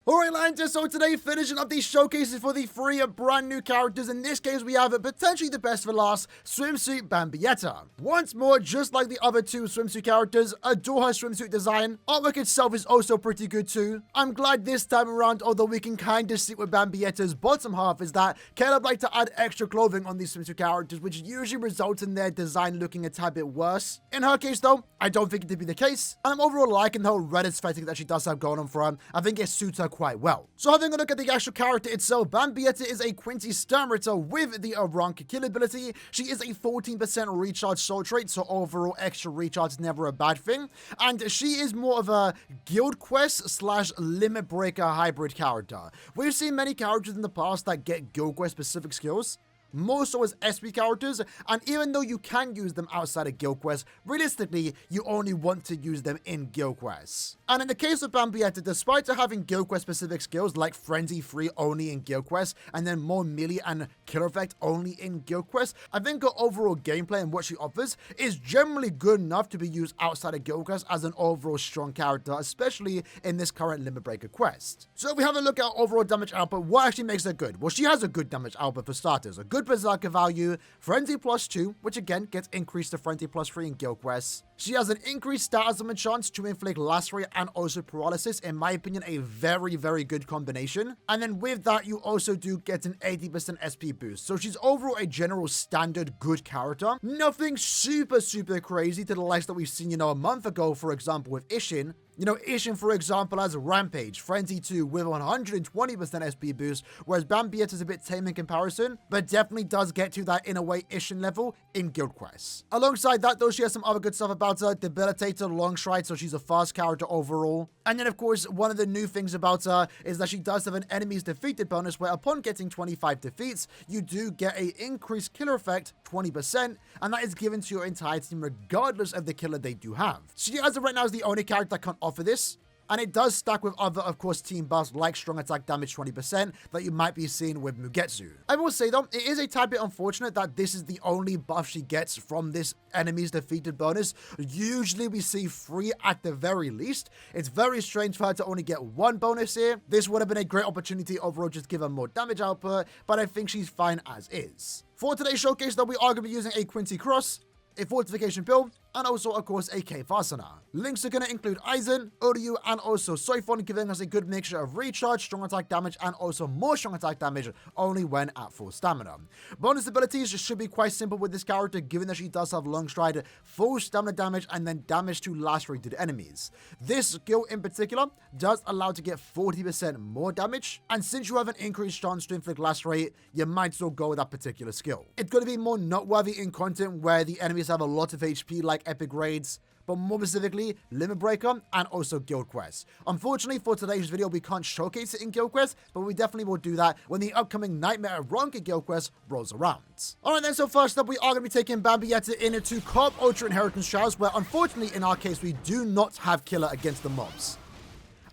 Alright, Lantis, so today finishing up these showcases for the 3 brand new characters. In this case, we have potentially the best for last, SWIMSUIT Bambietta. Once more, just like the other 2 swimsuit characters, adore her swimsuit design. Artwork itself is also pretty good too. I'm glad this time around, although we can kind of see with Bambietta's bottom half, is that Caleb liked to add extra clothing on these swimsuit characters, which usually results in their design looking a tad bit worse. In her case though, I don't think it to be the case, and I'm overall liking the whole red aesthetic that she does have going on for her. I think it suits her quite well. So having a look at the actual character itself, Bambietta is a Quincy Stamritter with the rank kill ability. She is a 14% recharge soul trait, so overall extra recharge is never a bad thing. And she is more of a guild quest slash limit breaker hybrid character. We've seen many characters in the past that get guild quest specific skills, more so as SP characters, and even though you can use them outside of guild quests, realistically, you only want to use them in guild quests. And in the case of Bambietta, despite her having guild quest specific skills like Frenzy Free only in guild quests, and then more melee and killer effect only in guild quests, I think her overall gameplay and what she offers is generally good enough to be used outside of guild quests as an overall strong character, especially in this current limit breaker quest. So if we have a look at overall damage output, what actually makes her good? Well, she has a good damage output for starters, a good berserker value, Frenzy +2, which again gets increased to Frenzy +3 in guild quests. She has an increased status chance to inflict lacerate and also paralysis, in my opinion a very good combination. And then with that you also do get an 80% SP boost, so she's overall a general standard good character. Nothing super crazy to the likes that we've seen, a month ago, for example, with Ishin. Ishin, for example, has Rampage, Frenzy 2 with 120% SP boost, whereas Bambietta is a bit tame in comparison, but definitely does get to that, in a way, Ishin level in guild quests. Alongside that, though, she has some other good stuff about her. Debilitator, long stride, so she's a fast character overall. And then, of course, one of the new things about her is that she does have an enemies defeated bonus, where upon getting 25 defeats, you do get a increased killer effect, 20%, and that is given to your entire team regardless of the killer they do have. She, as of right now, is the only character that can't offer this, and it does stack with other, of course, team buffs like strong attack damage 20% that you might be seeing with Mugetsu. I will say though, it is a tad bit unfortunate that this is the only buff she gets from this enemies defeated bonus. Usually we see 3 at the very least. It's very strange for her to only get 1 bonus here. This would have been a great opportunity overall, just give her more damage output, but I think she's fine as is. For today's showcase though, we are going to be using a Quincy Cross, a fortification build, and also, of course, a K Fasana. Links are going to include Aizen, Oryu, and also Soifon, giving us a good mixture of recharge, strong attack damage, and also more strong attack damage only when at full stamina. Bonus abilities should be quite simple with this character, given that she does have long stride, full stamina damage, and then damage to lacerated enemies. This skill in particular does allow to get 40% more damage, and since you have an increased chance to inflict lacerate, you might still go with that particular skill. It's going to be more noteworthy in content where the enemies have a lot of HP, like epic raids, but more specifically limit breaker and also guild quests. Unfortunately for today's video, we can't showcase it in guild quests, but we definitely will do that when the upcoming Nightmare Ronka guild quest rolls around. Alright then, so first up we are going to be taking Bambietta into Carp Ultra Inheritance Trials, where unfortunately in our case we do not have killer against the mobs.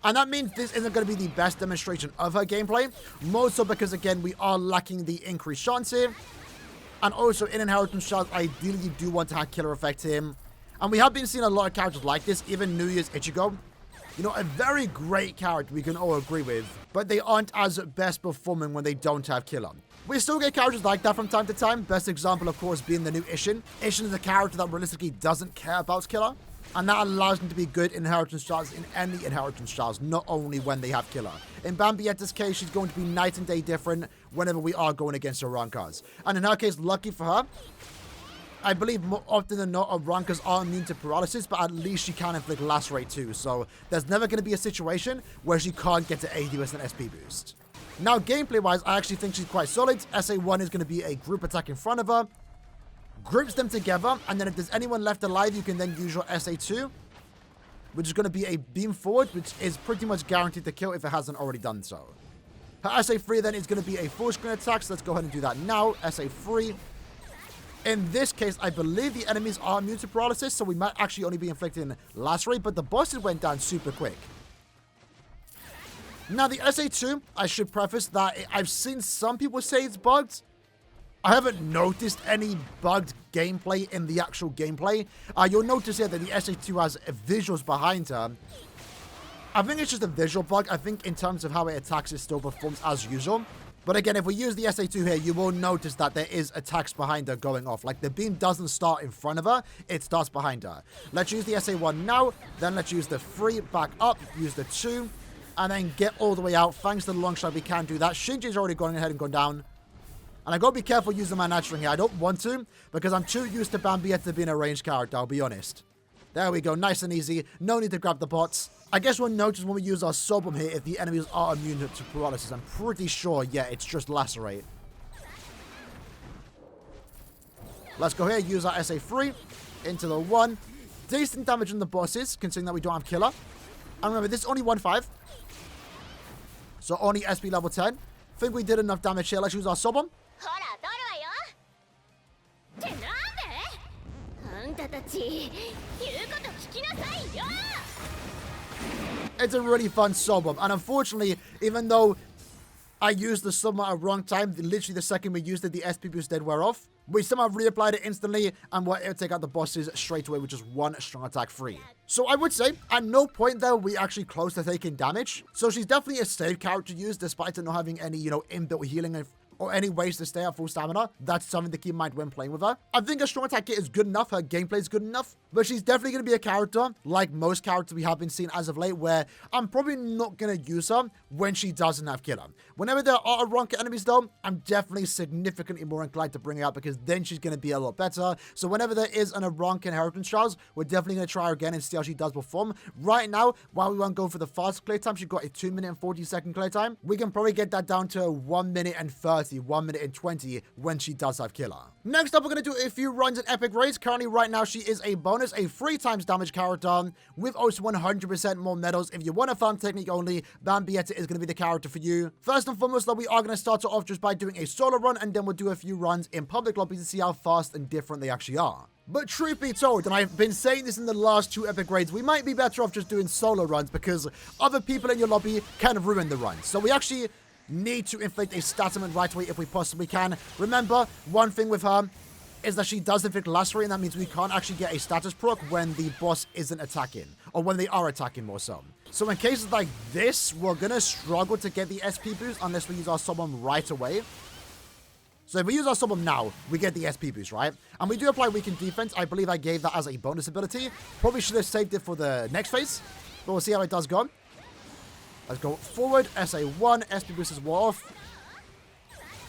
And that means this isn't going to be the best demonstration of her gameplay, more so because again we are lacking the increased chance here. And also in Inheritance Trials, ideally you do want to have killer effect here. And we have been seeing a lot of characters like this, even New Year's Ichigo. A very great character we can all agree with, but they aren't as best performing when they don't have killer. We still get characters like that from time to time, best example of course being the new Ishin. Ishin is a character that realistically doesn't care about killer, and that allows them to be good Inheritance Trials in any Inheritance Trials, not only when they have killer. In Bambietta's case, she's going to be night and day different whenever we are going against her Rankas. And in her case, lucky for her, I believe more often than not, Rankas are immune to paralysis, but at least she can inflict lacerate too. So there's never going to be a situation where she can't get to 80% SP boost. Now, gameplay-wise, I actually think she's quite solid. SA1 is going to be a group attack in front of her, groups them together, and then if there's anyone left alive, you can then use your SA2, which is going to be a beam forward, which is pretty much guaranteed to kill if it hasn't already done so. Her SA3 then is going to be a full screen attack, so let's go ahead and do that now. SA3. In this case, I believe the enemies are immune to paralysis, so we might actually only be inflicting lacerate, but the bosses went down super quick. Now, the SA2, I should preface that I've seen some people say it's bugged. I haven't noticed any bugged gameplay in the actual gameplay. You'll notice here that the SA2 has visuals behind her. I think it's just a visual bug. I think in terms of how it attacks, it still performs as usual. But again, if we use the SA2 here, you will notice that there is attacks behind her going off. Like, the beam doesn't start in front of her, it starts behind her. Let's use the SA1 now, then let's use the 3 back up, use the 2, and then get all the way out. Thanks to the long shot, we can do that. Shinji's already gone ahead and gone down. And I gotta be careful using my natural here. I don't want to, because I'm too used to Bambietta being a ranged character, I'll be honest. There we go, nice and easy. No need to grab the bots. I guess we'll notice when we use our sub bomb here if the enemies are immune to paralysis. I'm pretty sure, yeah, it's just lacerate. Let's go here, use our SA3 into the 1. Decent damage on the bosses, considering that we don't have killer. And remember, this is only 1-5. So only SP level 10. Think we did enough damage here. Let's use our sub bomb. It's a really fun sub bomb, and unfortunately, even though I used the sub bomb at a wrong time, literally the second we used it, the SP boost did wear off. We somehow reapplied it instantly, and we're able to take out the bosses straight away with just 1 strong attack free. So I would say, at no point there, we actually close to taking damage. So she's definitely a safe character to use, despite it not having any, inbuilt healing or any ways to stay at full stamina. That's something to keep in mind when playing with her. I think her strong attack kit is good enough, her gameplay is good enough, but she's definitely going to be a character, like most characters we have been seeing as of late, where I'm probably not going to use her when she doesn't have killer. Whenever there are Aaroniero enemies though, I'm definitely significantly more inclined to bring her out, because then she's going to be a lot better. So whenever there is an Aaroniero inheritance trials, we're definitely going to try her again and see how she does perform. Right now, while we won't go for the fast clear time, she's got a 2-minute and 40-second clear time. We can probably get that down to 1 minute and 30, 1 minute and 20 when she does have killer. Next up, we're going to do a few runs in epic raids. Currently, right now, she is a bonus, a 3 times damage character with also 100% more medals. If you want a farm technique only, Bambietta is going to be the character for you. First and foremost, though, we are going to start off just by doing a solo run, and then we'll do a few runs in public lobbies to see how fast and different they actually are. But truth be told, and I've been saying this in the last 2 epic raids, we might be better off just doing solo runs, because other people in your lobby can ruin the runs. So we actually need to inflict a stat augment right away if we possibly can. Remember, one thing with her is that she does inflict lacerate, and that means we can't actually get a status proc when the boss isn't attacking, or when they are attacking more so. So in cases like this, we're gonna struggle to get the SP boost unless we use our sub bomb right away. So if we use our sub bomb now, we get the SP boost, right? And we do apply weakened defense. I believe I gave that as a bonus ability. Probably should have saved it for the next phase, but we'll see how it does go. Let's go forward. SA1, SP boosters wore off.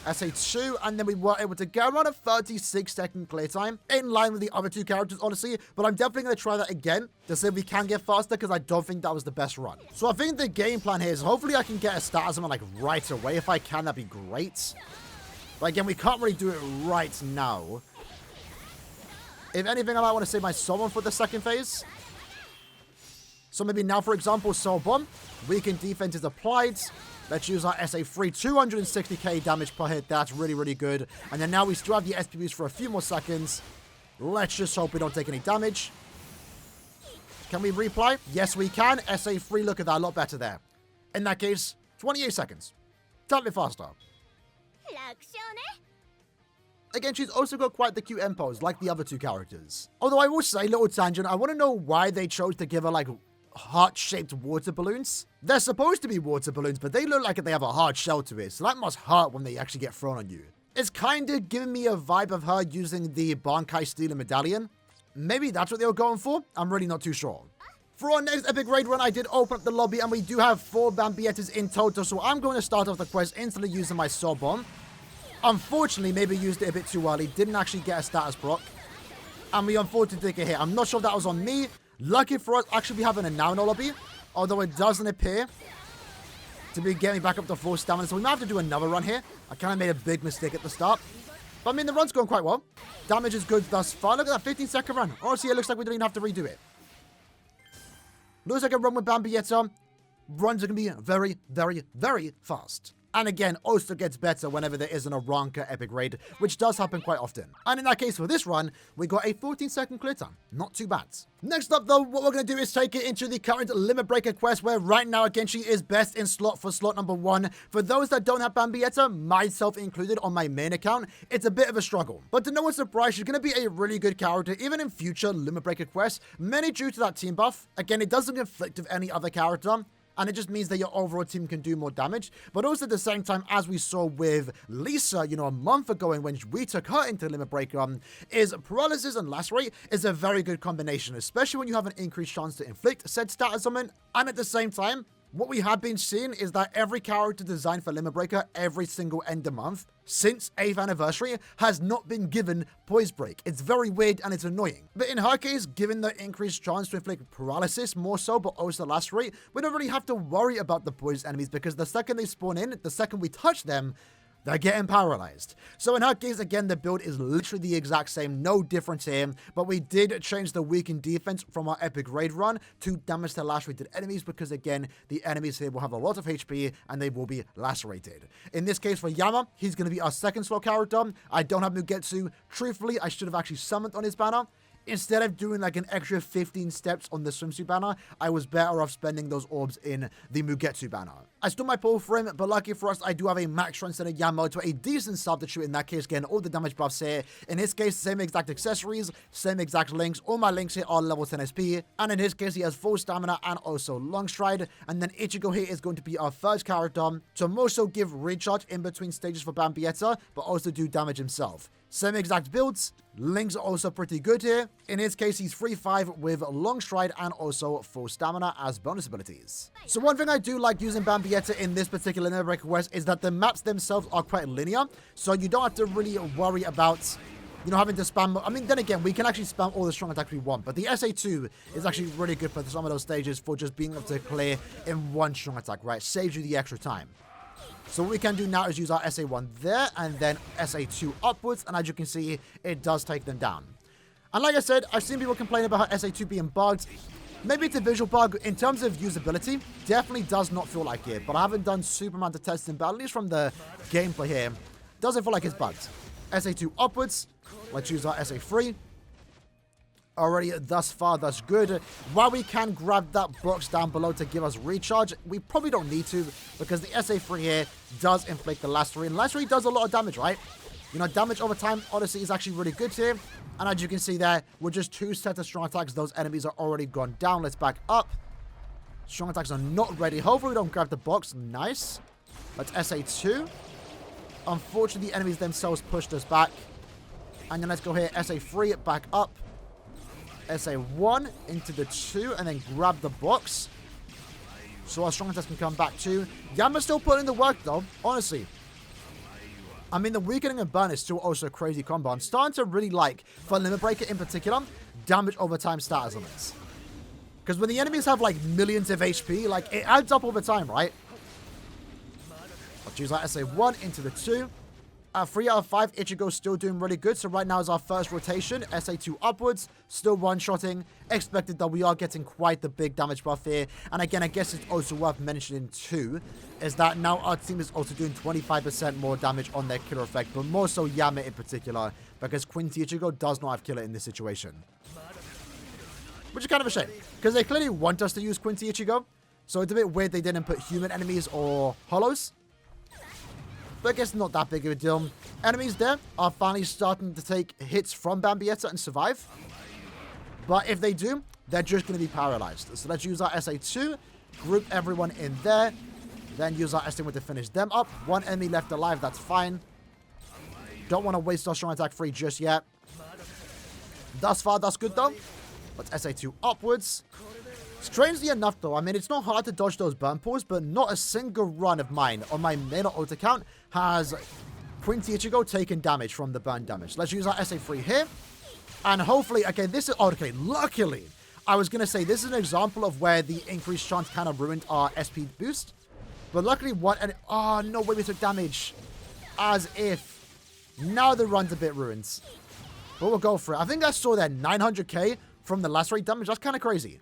SA2, and then we were able to get around a 36-second clear time, in line with the other 2 characters, honestly. But I'm definitely going to try that again to see if we can get faster, because I don't think that was the best run. So I think the game plan here is hopefully I can get a stat augment like right away. If I can, that'd be great. But again, we can't really do it right now. If anything, I might want to save my summon for the second phase. So maybe now, for example, Soul Bomb. Weakened defense is applied. Let's use our SA3. 260k damage per hit. That's really, really good. And then now we still have the SP boost for a few more seconds. Let's just hope we don't take any damage. Can we reapply? Yes, we can. SA3, look at that. A lot better there. In that case, 28 seconds. Tell me faster. Again, she's also got quite the cute end pose, like the other 2 characters. Although I will say, little tangent, I want to know why they chose to give her, like, heart-shaped water balloons. They're supposed to be water balloons, but they look like they have a hard shell to it, so that must hurt when they actually get thrown on you. It's kind of giving me a vibe of her using the Bankai Steel Medallion. Maybe that's what they were going for? I'm really not too sure. For our next epic raid run, I did open up the lobby, and we do have 4 Bambiettas in total, so I'm going to start off the quest instantly using my Soul Bomb. Unfortunately, maybe used it a bit too early. Didn't actually get a status proc. And we unfortunately take a hit. I'm not sure if that was on me. Lucky for us, actually, we have an now in our lobby. Although it doesn't appear to be getting back up to full stamina. So we might have to do another run here. I kind of made a big mistake at the start. But I mean, the run's going quite well. Damage is good thus far. Look at that 15-second run. Honestly, it looks like we didn't even have to redo it. Looks like a run with Bambietta. Runs are going to be very, very, very fast. And again, also gets better whenever there is an Aaroniero epic raid, which does happen quite often. And in that case, for this run, we got a 14-second clear time. Not too bad. Next up, though, what we're going to do is take it into the current Limit Breaker quest, where right now, again, she is best in slot for slot number 1. For those that don't have Bambietta, myself included on my main account, it's a bit of a struggle. But to no one's surprise, she's going to be a really good character, even in future Limit Breaker quests, mainly due to that team buff. Again, it doesn't conflict with any other character. and it just means that your overall team can do more damage. But also at the same time, as we saw with Lisa, you know, a month ago when we took her into Limit Breaker, is paralysis and lacerate is a very good combination, especially when you have an increased chance to inflict said status summon. And at the same time, what we have been seeing is that every character designed for Limit Breaker every single end of month since 8th anniversary has not been given Poise Break. It's very weird and it's annoying. But in her case, given the increased chance to inflict paralysis more so, but also lacerate, we don't really have to worry about the poised enemies because the second they spawn in, the second we touch them, they're getting paralyzed. So in her case, again, the build is literally the exact same, no difference here, but we did change the weakened defense from our epic raid run to damage to lacerated enemies because, again, the enemies here will have a lot of HP and they will be lacerated. In this case, for Yama, he's going to be our second slot character. I don't have Mugetsu. Truthfully, I should have actually summoned on his banner. Instead of doing like an extra 15 steps on the swimsuit banner, I was better off spending those orbs in the Mugetsu banner. I stole my pull for him, but lucky for us, I do have a max strength set of Yama to a decent substitute in that case, getting all the damage buffs here. In his case, same exact accessories, same exact links. All my links here are level 10 SP, and in his case, he has full stamina and also long stride. And then Ichigo here is going to be our third character to more so give recharge in between stages for Bambietta, but also do damage himself. Same exact builds. Links are also pretty good here. In his case, he's 3-5 with long stride and also full stamina as bonus abilities. So one thing I do like using Bambietta in this particular Limit Breaker quest is that the maps themselves are quite linear. So you don't have to really worry about, you know, having to spam. I mean, then again, we can actually spam all the strong attacks we want. But the SA2 is actually really good for some of those stages for just being able to clear in one strong attack, right? Saves you the extra time. So what we can do now is use our SA1 there and then SA2 upwards. And as you can see, it does take them down. And like I said, I've seen people complain about how SA2 being bugged. Maybe it's a visual bug. In terms of usability, definitely does not feel like it. But I haven't done super amount of testing, but at least from the gameplay here, doesn't feel like it's bugged. SA2 upwards. Let's use our SA3. Already thus far, thus good. While we can grab that box down below to give us recharge, we probably don't need to because the SA3 here does inflict the lacerate. And lacerate does a lot of damage, right? You know, damage over time, honestly, is actually really good here. And as you can see there, with just 2 sets of strong attacks, those enemies are already gone down. Let's back up. Strong attacks are not ready. Hopefully we don't grab the box. Nice. Let's SA2. Unfortunately, the enemies themselves pushed us back. And then let's go here, SA3, back up. SA1 into the 2 and then grab the box. So our strong attacks can come back too. Yama's still putting in the work though, honestly. I mean, the weakening and burn is still also a crazy combo. I'm starting to really like, for Limit Breaker in particular, damage over time status limits. Because when the enemies have like millions of HP, like it adds up over time, right? Let's use our SA1 into the 2. 3 out of 5, Ichigo's still doing really good. So right now is our first rotation. SA2 upwards, still one-shotting. Expected that we are getting quite the big damage buff here. And again, I guess it's also worth mentioning too, is that now our team is also doing 25% more damage on their killer effect. But more so Yama in particular, because Quincy Ichigo does not have killer in this situation. Which is kind of a shame, because they clearly want us to use Quincy Ichigo. So it's a bit weird they didn't put human enemies or hollows. But I guess not that big of a deal. Enemies there are finally starting to take hits from Bambietta and survive. But if they do, they're just going to be paralyzed. So let's use our SA2, group everyone in there, then use our SA1 to finish them up. One enemy left alive, that's fine. Don't want to waste our strong attack free just yet. Thus far, that's good though. Let's SA2 upwards. Strangely enough though, I mean, it's not hard to dodge those burn pulls, but not a single run of mine on my main or ult account has Quincy Ichigo taken damage from the burn damage. Let's use our SA3 here. And hopefully, okay, this is, okay, luckily, I was going to say this is an example of where the increased chance kind of ruined our SP boost. But luckily, oh, no way we took damage. As if. Now the run's a bit ruined. But we'll go for it. I think I saw that 900k from the lacerate damage. That's kind of crazy.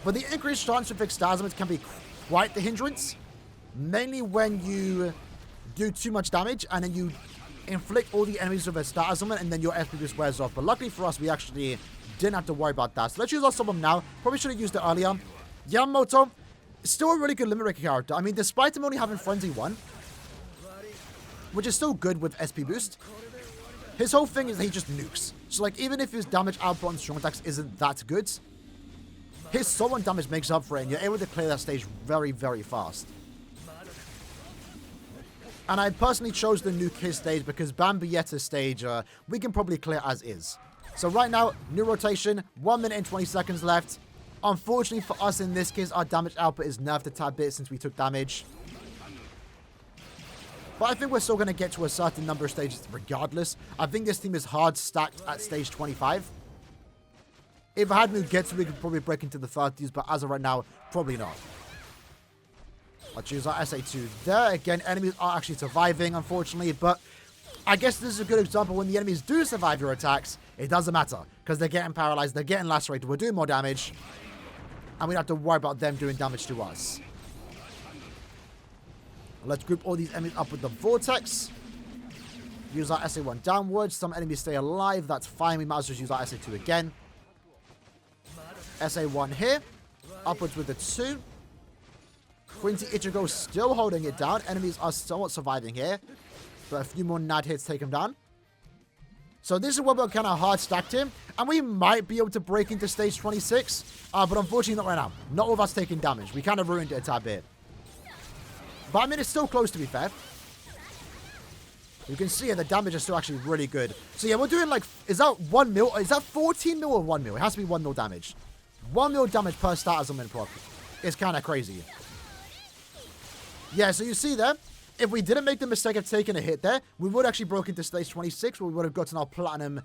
But the increased chance to fix status limits can be quite the hindrance. Mainly when you do too much damage and then you inflict all the enemies with a status limit and then your SP boost wears off. But luckily for us, we actually didn't have to worry about that. So let's use our summon now. Probably should have used it earlier. Yamamoto is still a really good Limit Breaker character. I mean, despite him only having Frenzy 1, which is still good with SP boost, his whole thing is that he just nukes. So like, even if his damage output on strong attacks isn't that good, his solo damage makes up for it, and you're able to clear that stage very, very fast. And I personally chose to nuke his stage because Bambietta's stage, we can probably clear as is. So right now, new rotation, 1 minute and 20 seconds left. Unfortunately for us in this case, our damage output is nerfed a tad bit since we took damage. But I think we're still going to get to a certain number of stages regardless. I think this team is hard stacked at stage 25. If I had Mugetsu, we could probably break into the 30s, but as of right now, probably not. I'll choose our SA2 there. Again, enemies are actually surviving, unfortunately, but I guess this is a good example. When the enemies do survive your attacks, it doesn't matter, because they're getting paralyzed, they're getting lacerated, we're doing more damage, and we don't have to worry about them doing damage to us. Let's group all these enemies up with the Vortex. Use our SA1 downwards. Some enemies stay alive, that's fine. We might as well use our SA2 again. SA1 here. Upwards with the 2. Quincy Ichigo still holding it down. Enemies are somewhat surviving here. But a few more NAD hits take him down. So this is where we're kind of hard stacked him. And we might be able to break into stage 26. But unfortunately not right now. Not with us taking damage. We kind of ruined it a tad bit. But I mean, it's still close to be fair. You can see the damage is still actually really good. So yeah, we're doing like, is that 1 mil? Is that 14 mil or 1 mil? It has to be 1 mil damage. 1 mil damage per starters on min proc. It's kind of crazy. Yeah, so you see there, if we didn't make the mistake of taking a hit there, we would actually broke into stage 26 where we would have gotten our platinum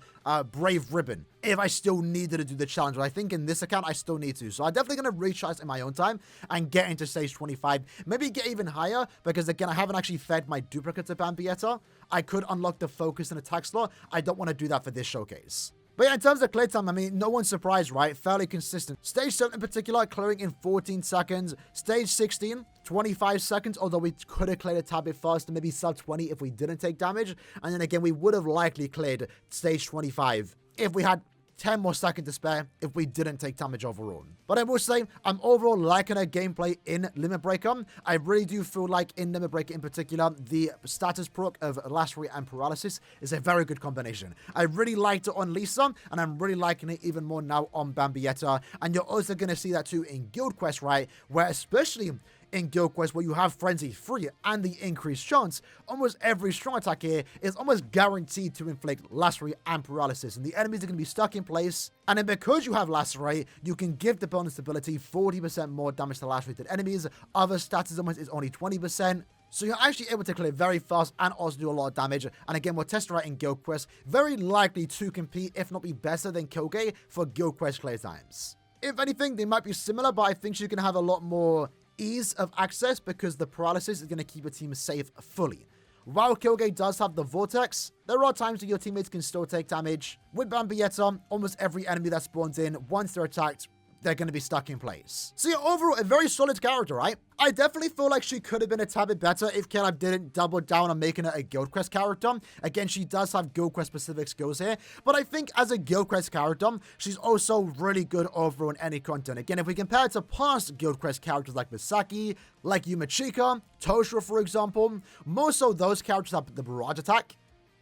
Brave Ribbon if I still needed to do the challenge. But I think in this account, I still need to. So I'm definitely going to retry this in my own time and get into stage 25. Maybe get even higher because, again, I haven't actually fed my duplicate to Bambietta. I could unlock the focus and attack slot. I don't want to do that for this showcase. But yeah, in terms of clear time, I mean, no one's surprised, right? Fairly consistent. Stage 7 in particular, clearing in 14 seconds. Stage 16, 25 seconds, although we could have cleared a tad bit faster, maybe sub 20 if we didn't take damage. And then again, we would have likely cleared stage 25 if we had 10 more seconds to spare if we didn't take damage overall. But I will say, I'm overall liking her gameplay in Limit Breaker. I really do feel like in Limit Breaker in particular, the status proc of Lacery and Paralysis is a very good combination. I really liked it on Lisa, and I'm really liking it even more now on Bambietta. And you're also going to see that too in Guild Quest, right? Where especially in Guild Quest, where you have Frenzy free and the increased chance, almost every strong attack here is almost guaranteed to inflict Lacery and Paralysis, and the enemies are going to be stuck in place. And then because you have Lacery, you can give the bonus ability 40% more damage to lacerated enemies. Other status is only 20%. So you're actually able to clear very fast and also do a lot of damage. And again, we'll test her out in Guild Quest. Very likely to compete, if not be better than Kyogre for Guild Quest clear times. If anything, they might be similar, but I think she's going to have a lot more ease of access because the Paralysis is going to keep your team safe fully. While Kyogre does have the Vortex, there are times that your teammates can still take damage. With Bambietta, almost every enemy that spawns in, once they're attacked, they're going to be stuck in place. So yeah, overall, a very solid character, right? I definitely feel like she could have been a tad bit better if Caleb didn't double down on making her a Guild Quest character. Again, she does have Guild Quest specific skills here, but I think as a Guild Quest character, she's also really good overall in any content. Again, if we compare it to past Guild Quest characters like Misaki, like Yumachika, Toshiro, for example, most of those characters have the Barrage Attack.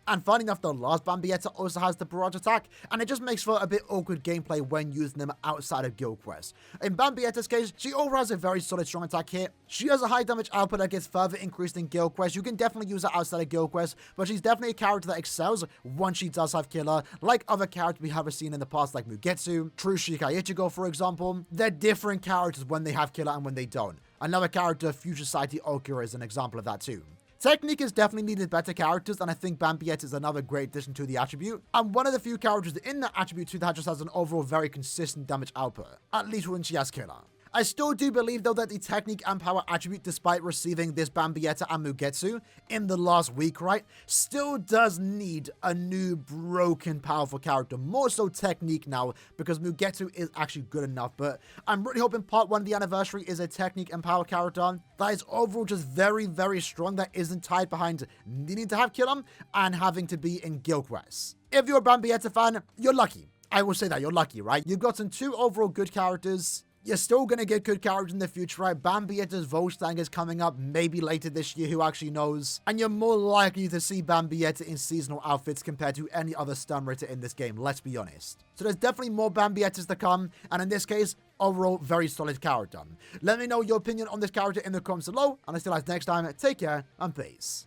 And funny enough, the last Bambietta also has the Barrage Attack, and it just makes for a bit awkward gameplay when using them outside of Guild Quest. In Bambietta's case, she overall has a very solid strong attack here. She has a high damage output that gets further increased in Guild Quest. You can definitely use her outside of Guild Quest, but she's definitely a character that excels once she does have Killer, like other characters we have seen in the past, like Mugetsu, True Shikai Ichigo, for example. They're different characters when they have Killer and when they don't. Another character, Future Society Okura, is an example of that too. Technique is definitely needed better characters, and I think Bambietta is another great addition to the attribute. And one of the few characters in that attribute too that just has an overall very consistent damage output, at least when she has Killer. I still do believe, though, that the Technique and Power attribute, despite receiving this Bambietta and Mugetsu in the last week, right, still does need a new, broken, powerful character. More so Technique now, because Mugetsu is actually good enough. But I'm really hoping part 1 of the anniversary is a Technique and Power character that is overall just very, very strong, that isn't tied behind needing to have Killer and having to be in Guild Quest. If you're a Bambietta fan, you're lucky. I will say that, you're lucky, right? You've gotten 2 overall good characters. You're still going to get good characters in the future, right? Bambietta's Volstang is coming up maybe later this year, who actually knows? And you're more likely to see Bambietta in seasonal outfits compared to any other stun ritter in this game, let's be honest. So there's definitely more Bambiettas to come, and in this case, overall, very solid character. Let me know your opinion on this character in the comments below, and until next time, take care and peace.